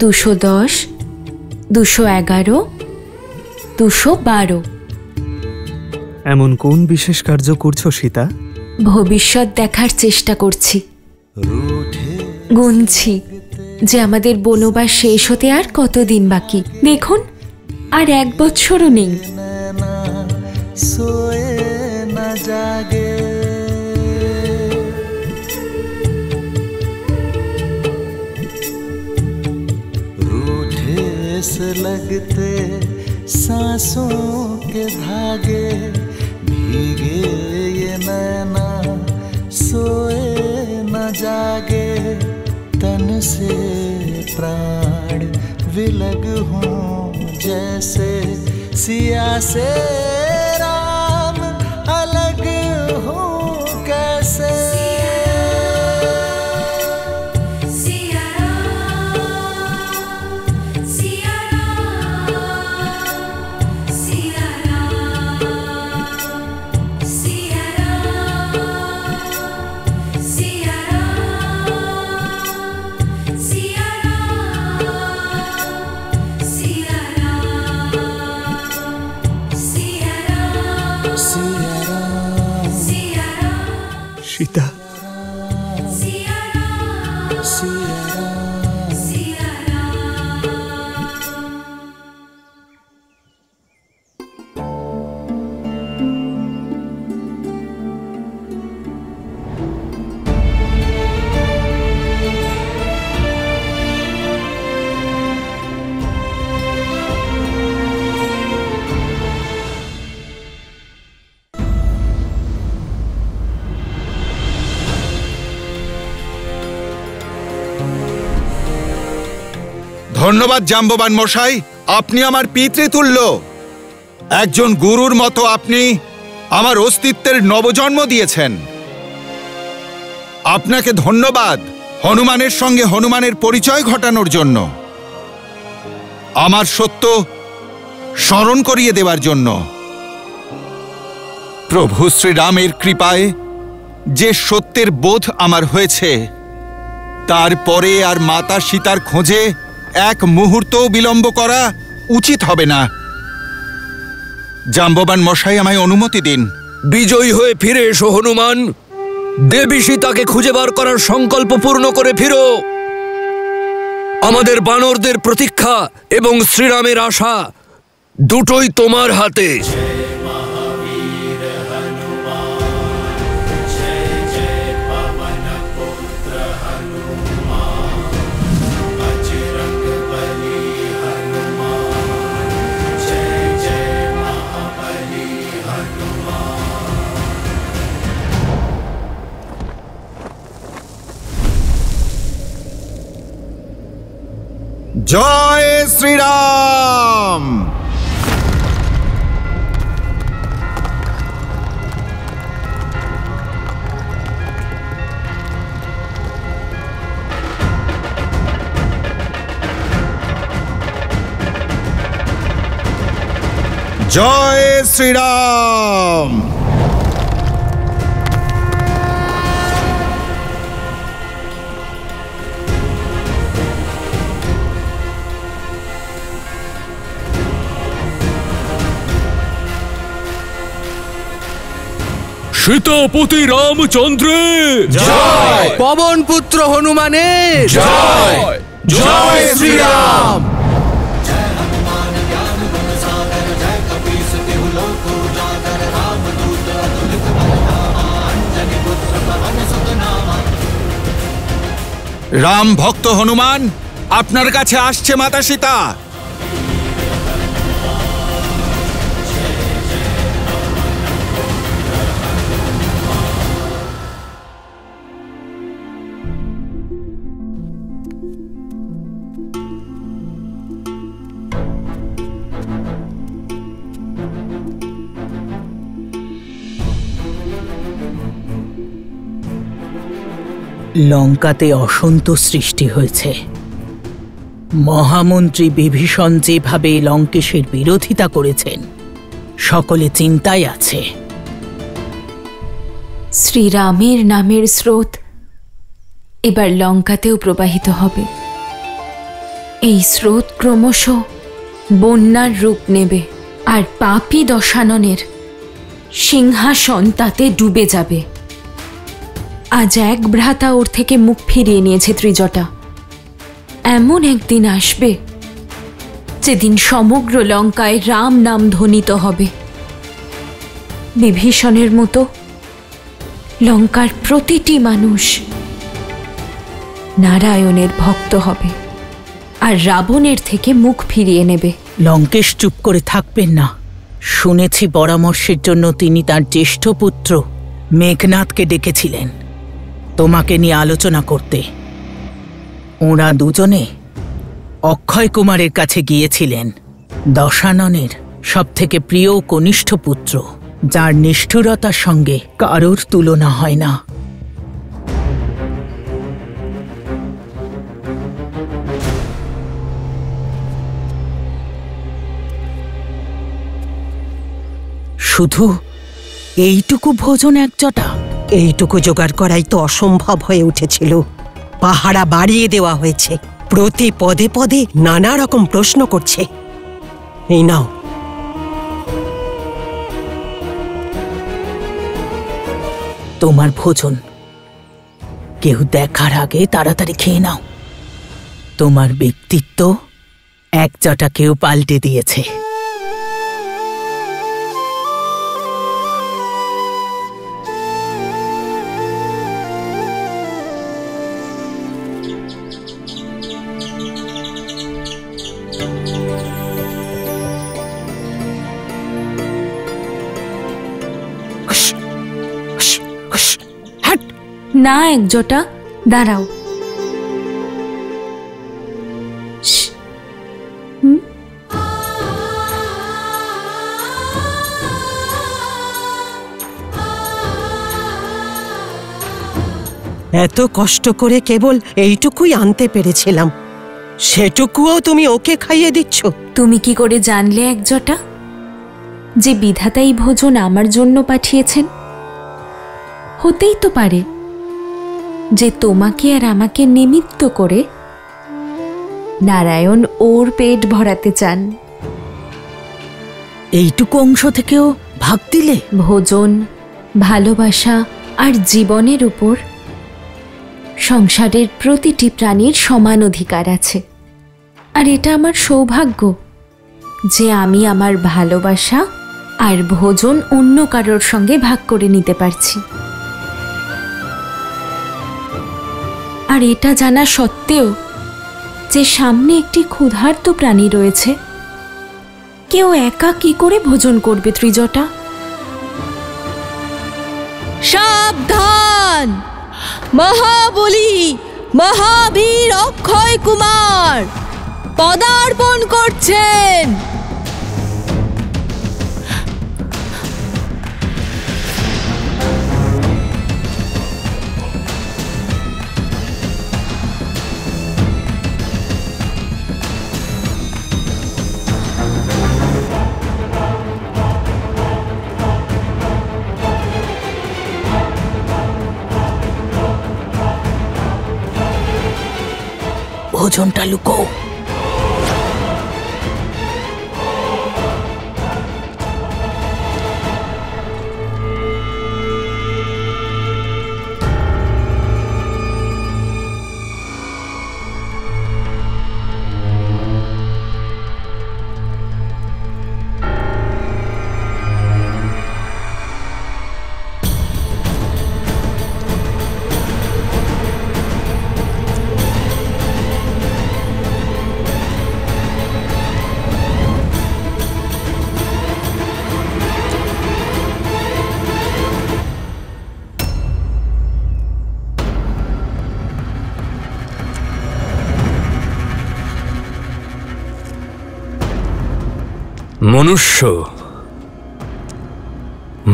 210, 211, 212। এমন কোন বিশেষ কার্য করছো সীতা? ভবিষ্যৎ দেখার চেষ্টা করছি। গুনছি যে আমাদের বনবাস শেষ হতে আর কতদিন বাকি। দেখুন, আর 1 বৎসরও নেই। लगते सांसों के धागे भीगे ये नैना सोए न जागे तन से प्राण विलग हों जैसे सिया से राम अलग हो कैसे সীতা, ধন্যবাদ জাম্ববান মশাই, আপনি আমার পিতৃতুল্য। একজন গুরুর মতো আপনি আমার অস্তিত্বের নবজন্ম দিয়েছেন। আপনাকে ধন্যবাদ হনুমানের সঙ্গে হনুমানের পরিচয় ঘটানোর জন্য, আমার সত্য স্মরণ করিয়ে দেওয়ার জন্য। প্রভু শ্রীরামের কৃপায় যে সত্যের বোধ আমার হয়েছে, তারপরে আর মাতা সীতার খোঁজে 1 মুহূর্তও বিলম্ব করা উচিত হবে না। জাম্ববান মশাই, আমায় অনুমতি দিন। বিজয়ী হয়ে ফিরে এসো হনুমান। দেবী সীতাকে খুঁজে বার করার সংকল্প পূর্ণ করে ফিরো। আমাদের বানরদের প্রতীক্ষা এবং শ্রীরামের আশা দুটোই তোমার হাতে। জয় শ্রীরাম। জয় শ্রীরাম। সীতাপতি রামচন্দ্রের জয়। পবন পুত্র হনুমানের জয়। জয় শ্রীরাম। রাম ভক্ত হনুমান আপনার কাছে আসছে মাতা সীতা। লঙ্কাতে অসন্তোষ সৃষ্টি হয়েছে। মহামন্ত্রী বিভীষণ যেভাবে লঙ্কেশের বিরোধিতা করেছেন, সকলে চিন্তায় আছে। শ্রীরামের নামের স্রোত এবার লঙ্কাতেও প্রবাহিত হবে। এই স্রোত ক্রমশ বন্যার রূপ নেবে, আর পাপী দশাননের সিংহাসন তাতে ডুবে যাবে। আজ এক ভ্রাতা ওর থেকে মুখ ফিরিয়ে নিয়েছে ত্রিজটা। এমন একদিন আসবে যেদিন সমগ্র লঙ্কায় রাম নাম ধ্বনিত হবে। বিভীষণের মতো লঙ্কার প্রতিটি মানুষ নারায়ণের ভক্ত হবে আর রাবণের থেকে মুখ ফিরিয়ে নেবে। লঙ্কেশ চুপ করে থাকবেন না। শুনেছি পরামর্শের জন্য তিনি তার জ্যেষ্ঠ পুত্র মেঘনাথকে ডেকেছিলেন তোমাকে নিয়ে আলোচনা করতে। ওরা দুজনে অক্ষয় কুমারের কাছে গিয়েছিলেন, দশাননের সবথেকে প্রিয় কনিষ্ঠ পুত্র, যার নিষ্ঠুরতার সঙ্গে কারোর তুলনা হয় না। শুধু এইটুকু ভোজন একজটা? এইটুকু জোগাড় করাই তো অসম্ভব হয়ে উঠেছিল। পাহারা বাড়িয়ে দেওয়া হয়েছে, প্রতি পদে পদে নানা রকম প্রশ্ন করছে। এই নাও। তোমার ভোজন কেউ দেখার আগে তাড়াতাড়ি খেয়ে নাও। তোমার ব্যক্তিত্ব একজটা কেউ পাল্টে দিয়েছে। না একজটা, দাঁড়াও। এত কষ্ট করে কেবল এইটুকুই আনতে পেরেছিলাম, সেটুকুও তুমি ওকে খাইয়ে দিচ্ছ? তুমি কি করে জানলে একজটা যে বিধাতা এই ভোজন আমার জন্য পাঠিয়েছেন? হতেই তো পারে যে তোমাকে আর আমাকে নিমিত্ত করে নারায়ণ ওর পেট ভরাতে চান। এইটুকু অংশ থেকেও ভাগ দিলে? ভোজন, ভালোবাসা আর জীবনের উপর সংসারের প্রতিটি প্রাণীর সমান অধিকার আছে। আর এটা আমার সৌভাগ্য যে আমি আমার ভালোবাসা আর ভোজন অন্য কারোর সঙ্গে ভাগ করে নিতে পারছি। আর এটা জানা সত্ত্বেও যে সামনে একটি ক্ষুধার্ত প্রাণী রয়েছে, কেউ একা কি করে ভোজন করবে ত্রিজটা? সাবধান! মহাবলী মহাবীর অক্ষয় কুমার পদার্পণ করছেন। ভোজনটা লুকো।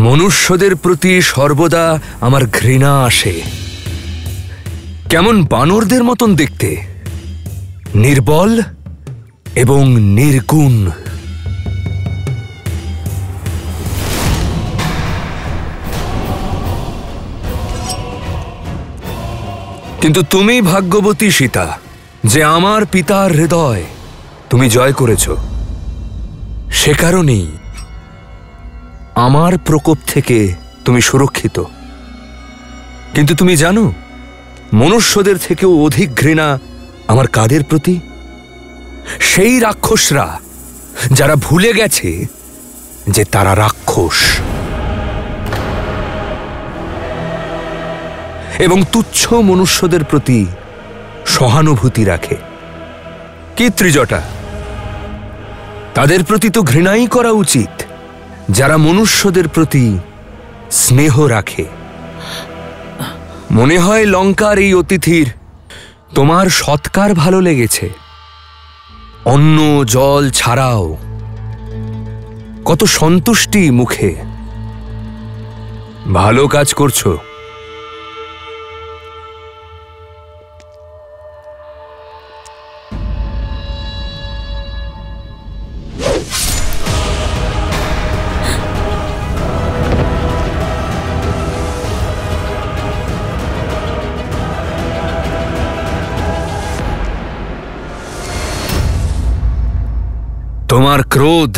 মনুষ্যদের প্রতি সর্বদা আমার ঘৃণা আসে। কেমন বানরদের মতন দেখতে, নির্বল এবং নির্গুণ। কিন্তু তুমি ভাগ্যবতী সীতা, যে আমার পিতার হৃদয় তুমি জয় করেছ, সে কারণেই আমার প্রকোপ থেকে তুমি সুরক্ষিত। কিন্তু তুমি জানো মনুষ্যদের থেকেও অধিক ঘৃণা আমার কাদের প্রতি? সেই রাক্ষসরা যারা ভুলে গেছে যে তারা রাক্ষস এবং তুচ্ছ মনুষ্যদের প্রতি সহানুভূতি রাখে। কি ত্রিজটা, তাদের প্রতি তো ঘৃণাই করা উচিত যারা মনুষ্যদের প্রতি স্নেহ রাখে। মনে হয় লঙ্কার এই অতিথির তোমার সৎকার ভালো লেগেছে। অন্ন জল ছাড়াও কত সন্তুষ্টি মুখে। ভালো কাজ করছো। তোমার ক্রোধ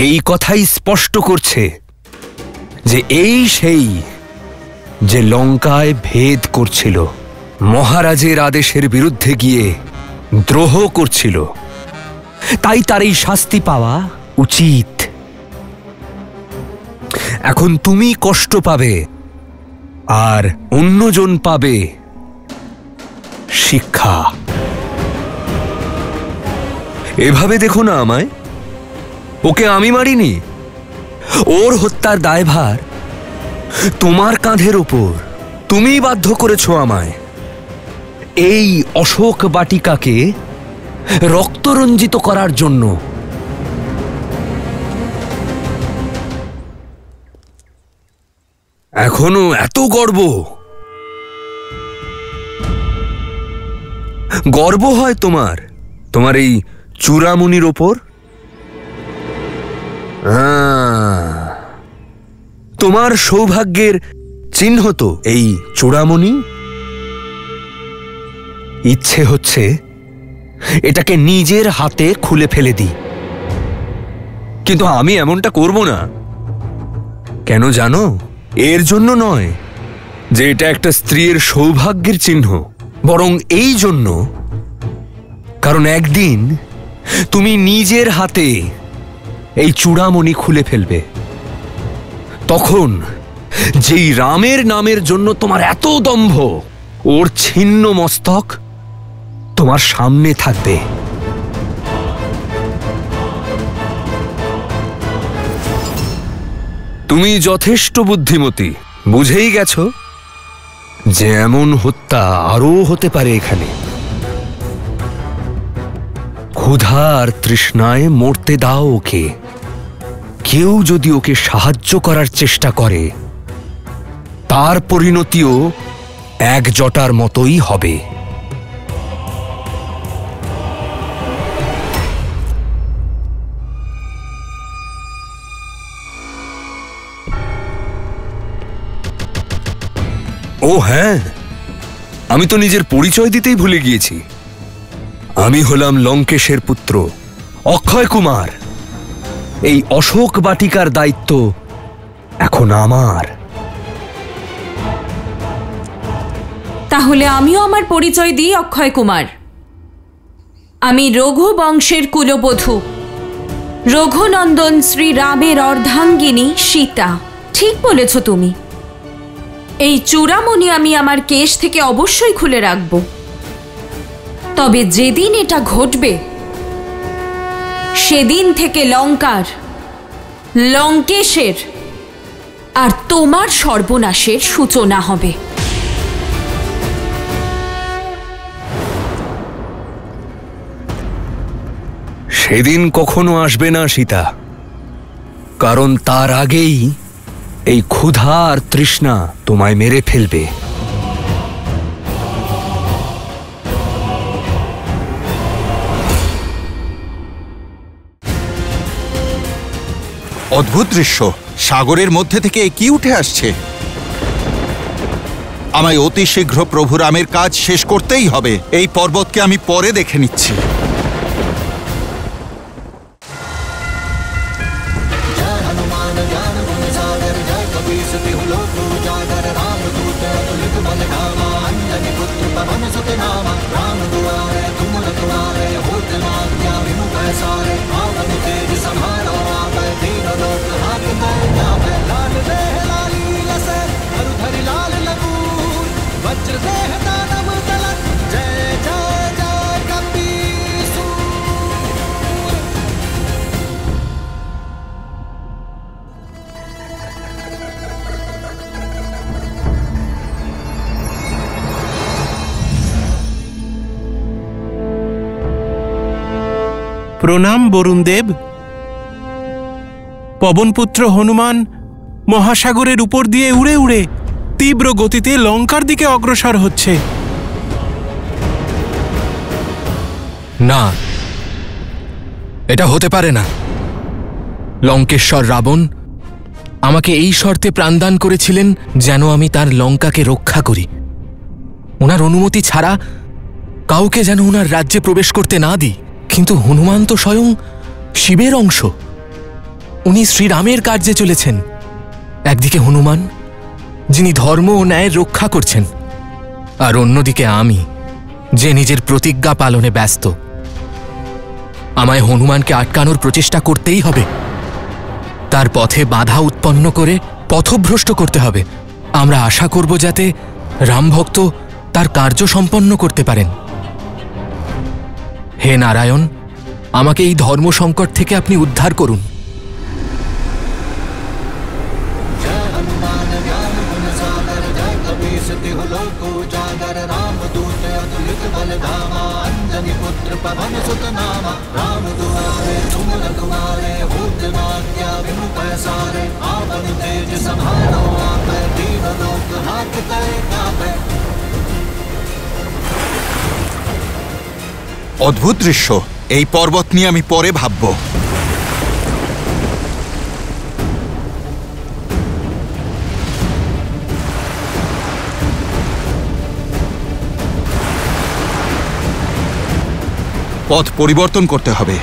এই কথাই স্পষ্ট করছে যে এই সেই যে লঙ্কায় ভেদ করছিল, মহারাজের আদেশের বিরুদ্ধে গিয়ে দ্রোহ করছিল। তাই তার এই শাস্তি পাওয়া উচিত। এখন তুমি কষ্ট পাবে আর অন্যজন পাবে শিক্ষা। এভাবে দেখো না আমায়। ওকে আমি মারিনি, ওর হত্যার দায়ভার তোমার কাঁধের উপর। তুমি বাধ্য করেছো আমায় এই অশোক বাটিকাকে রক্তরঞ্জিত করার জন্য। এখনো এত গর্ব হয় তোমার এই চূড়ামণির ওপর? তোমার সৌভাগ্যের চিহ্ন তো এই চূড়ামণি। ইচ্ছে হচ্ছে এটাকে নিজের হাতে খুলে ফেলে দিই, কিন্তু আমি এমনটা করব না। কেন জানো? এর জন্য নয় যে এটা একটা স্ত্রীর সৌভাগ্যের চিহ্ন, বরং এই জন্য কারণ একদিন তুমি নিজের হাতে এই চূড়ামণি খুলে ফেলবে। তখন যেই রামের নামের জন্য তোমার এত দম্ভ, ওর ছিন্ন মস্তক তোমার সামনে থাকবে। তুমি যথেষ্ট বুদ্ধিমতী, বুঝেই গেছো যে এমন হত্যা আরও হতে পারে এখানে। ক্ষুধা আর তৃষ্ণায় মরতে দাও ওকে। কেউ যদি ওকে সাহায্য করার চেষ্টা করে তার পরিণতিও এক জটার মতোই হবে। ও হ্যাঁ, আমি তো নিজের পরিচয় দিতেই ভুলে গিয়েছি। আমি হলাম লঙ্কেশের পুত্র অক্ষয় কুমার। এই অশোক বাটিকার দায়িত্ব এখন আমার। তাহলে আমিও আমার পরিচয় দিই অক্ষয় কুমার। আমি রঘু বংশের কুলবধূ, রঘুনন্দন শ্রী রামের অর্ধাঙ্গিনী সীতা। ঠিক বলেছ তুমি। এই চূড়ামণি আমি আমার কেশ থেকে অবশ্যই খুলে রাখব। তবে যেদিন এটা ঘটবে সেদিন থেকে লঙ্কার, লঙ্কেশের আর তোমার সর্বনাশের সূচনা হবে। সেদিন কখনো আসবে না সীতা, কারণ তার আগেই এই ক্ষুধা আর তৃষ্ণা তোমায় মেরে ফেলবে। অদ্ভুত দৃশ্য। সাগরের মধ্যে থেকে কি উঠে আসছে? আমায় অতি শীঘ্র প্রভু রামের কাজ শেষ করতেই হবে। এই পর্বতকে আমি পরে দেখে নিচ্ছি। প্রণাম বরুণদেব। পবনপুত্র হনুমান মহাসাগরের উপর দিয়ে উড়ে উড়ে তীব্র গতিতে লঙ্কার দিকে অগ্রসর হচ্ছে। না, এটা হতে পারে না। লঙ্কেশ্বর রাবণ আমাকে এই শর্তে প্রাণদান করেছিলেন যেন আমি তার লঙ্কাকে রক্ষা করি। ওনার অনুমতি ছাড়া কাউকে যেন ওনার রাজ্যে প্রবেশ করতে না দিই। কিন্তু হনুমান তো স্বয়ং শিবের অংশ। উনি শ্রীরামের কার্যে চলেছেন। একদিকে হনুমান, যিনি ধর্ম ও ন্যায়ের রক্ষা করছেন, আর অন্যদিকে আমি, যে নিজের প্রতিজ্ঞা পালনে ব্যস্ত। আমায় হনুমানকে আটকানোর প্রচেষ্টা করতেই হবে। তার পথে বাধা উৎপন্ন করে পথভ্রষ্ট করতে হবে। আমরা আশা করব যাতে রামভক্ত তার কার্য সম্পন্ন করতে পারেন। হে নারায়ণ, আমাকে এই ধর্ম সংকট থেকে আপনি উদ্ধার করুন। অদ্ভুত দৃশ্য। এই পর্বত নিয়ে আমি পরে ভাবব। পথ পরিবর্তন করতে হবে।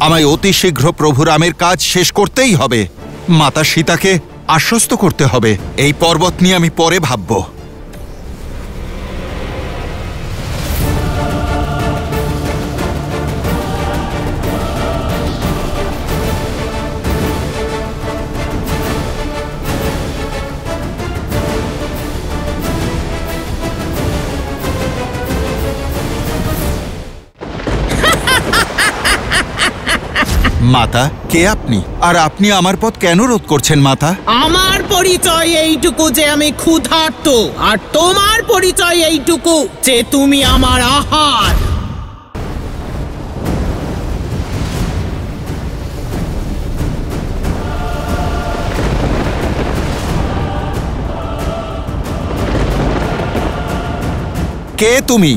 আমায় অতি শীঘ্র প্রভু রামের কাজ শেষ করতেই হবে। মাতা সীতাকে আশ্বস্ত করতে হবে। এই পর্বত নিয়ে আমি পরে ভাবব। মাতা, কে আপনি? আর আপনি আমার পথ কেন রোধ করছেন মাতা? আমার পরিচয় এইটুকু যে আমি ক্ষুধার্ত, আর তোমার পরিচয় এইটুকু যে তুমি আমার আহার। কে তুমি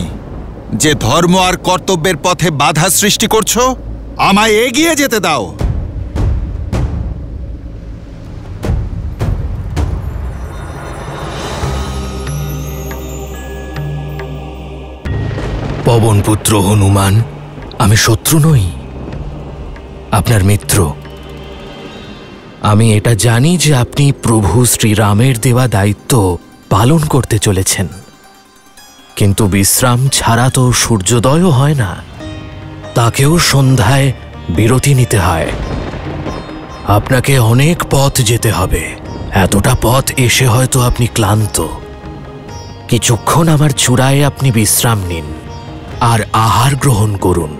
যে ধর্ম আর কর্তব্যের পথে বাধা সৃষ্টি করছো? আমায় এগিয়ে যেতে দাও। পবনপুত্র হনুমান, আমি শত্রু নই, আপনার মিত্র। আমি এটা জানি যে আপনি প্রভু শ্রীরামের দেওয়া দায়িত্ব পালন করতে চলেছেন, কিন্তু বিশ্রাম ছাড়া তো সূর্যোদয়ও হয় না। তাকেও সন্ধ্যায় বিরতি নিতে হয়। আপনাকে অনেক পথ যেতে হবে। এতটা পথ এসে হয়তো আপনি ক্লান্ত। কিছুক্ষণ আমার চূড়ায় আপনি বিশ্রাম নিন আর আহার গ্রহণ করুন।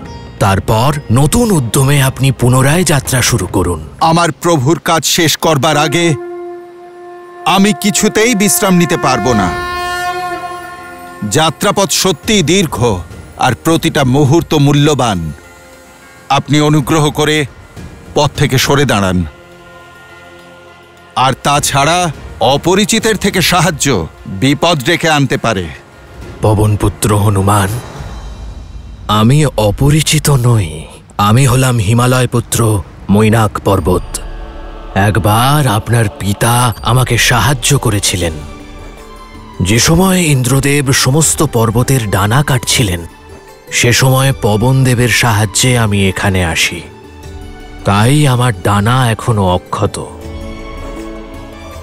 তারপর নতুন উদ্যমে আপনি পুনরায় যাত্রা শুরু করুন। আমার প্রভুর কাজ শেষ করবার আগে আমি কিছুতেই বিশ্রাম নিতে পারবো না। যাত্রাপথ সত্যিই দীর্ঘ আর প্রতিটা মুহূর্ত মূল্যবান। আপনি অনুগ্রহ করে পথ থেকে সরে দাঁড়ান। আর তাছাড়া অপরিচিতের থেকে সাহায্য বিপদ ডেকে আনতে পারে। পবনপুত্র হনুমান, আমি অপরিচিত নই। আমি হলাম হিমালয় পুত্র মৈনাক পর্বত। একবার আপনার পিতা আমাকে সাহায্য করেছিলেন। যে সময় ইন্দ্রদেব সমস্ত পর্বতের ডানা কাটছিলেন, সে সময় পবনদেবের সাহায্যে আমি এখানে আসি। তাই আমার ডানা এখনো অক্ষত।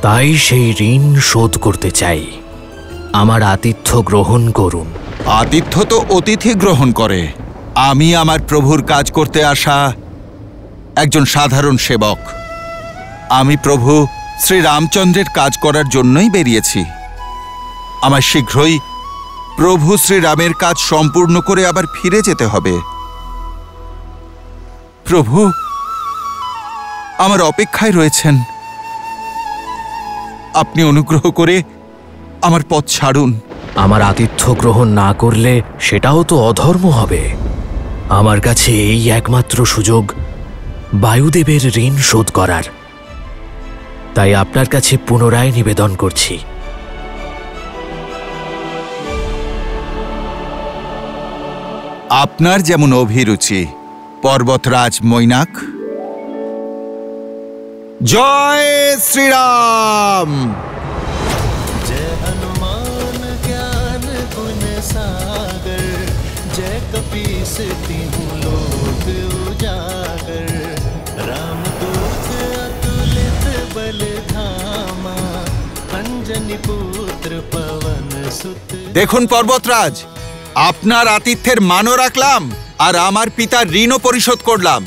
তাই সেই ঋণ শোধ করতে চাই। আমার আতিথ্য গ্রহণ করুন। আতিথ্য তো অতিথি গ্রহণ করে। আমি আমার প্রভুর কাজ করতে আসা একজন সাধারণ সেবক। আমি প্রভু শ্রী রামচন্দ্রের কাজ করার জন্যই বেরিয়েছি। আমার শীঘ্রই প্রভু শ্রীরামের কাজ সম্পূর্ণ করে আবার ফিরে যেতে হবে। প্রভু আমার অপেক্ষায় রয়েছেন। আপনি অনুগ্রহ করে আমার পথ ছাড়ুন। আমার আতিথ্য গ্রহণ না করলে সেটাও তো অধর্ম হবে। আমার কাছে এই একমাত্র সুযোগ বায়ুদেবের ঋণ শোধ করার। তাই আপনার কাছে পুনরায় নিবেদন করছি। আপনার যেমন অভিরুচি পর্বতরাজ মৈনাক। জয় শ্রীরাম। जय हनुमान ज्ञान गुण सागर, जय कपीस तिहु लोक उजागर। रामदूत अतुलित बल धामा, अंजनी पुत्र पवन सुत। দেখুন পর্বতরাজ, আপনার আতিথ্যের মানও রাখলাম আর আমার পিতার ঋণও পরিশোধ করলাম।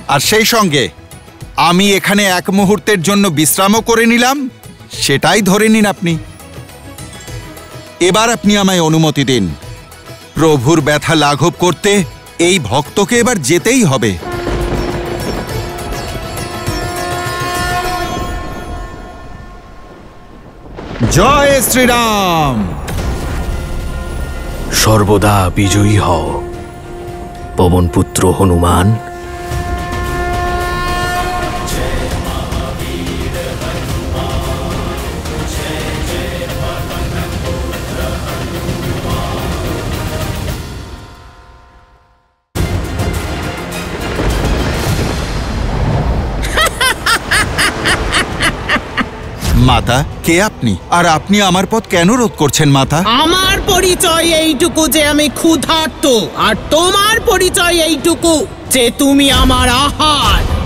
আর সেই সঙ্গে আমি এখানে এক মুহূর্তের জন্য বিশ্রামও করে নিলাম। সেটাই ধরে নিন আপনি। এবার আপনি আমায় অনুমতি দিন। প্রভুর ব্যথা লাঘব করতে এই ভক্তকে এবার যেতেই হবে। জয় শ্রীরাম। সর্বদা বিজয়ী হও পবনপুত্র হনুমান। মাতা, কে আপনি? আর আপনি আমার পথ কেন রোধ করছেন মাতা? আমার পরিচয় এইটুকু যে আমি ক্ষুধার্ত, আর তোমার পরিচয় এইটুকু যে তুমি আমার আহার।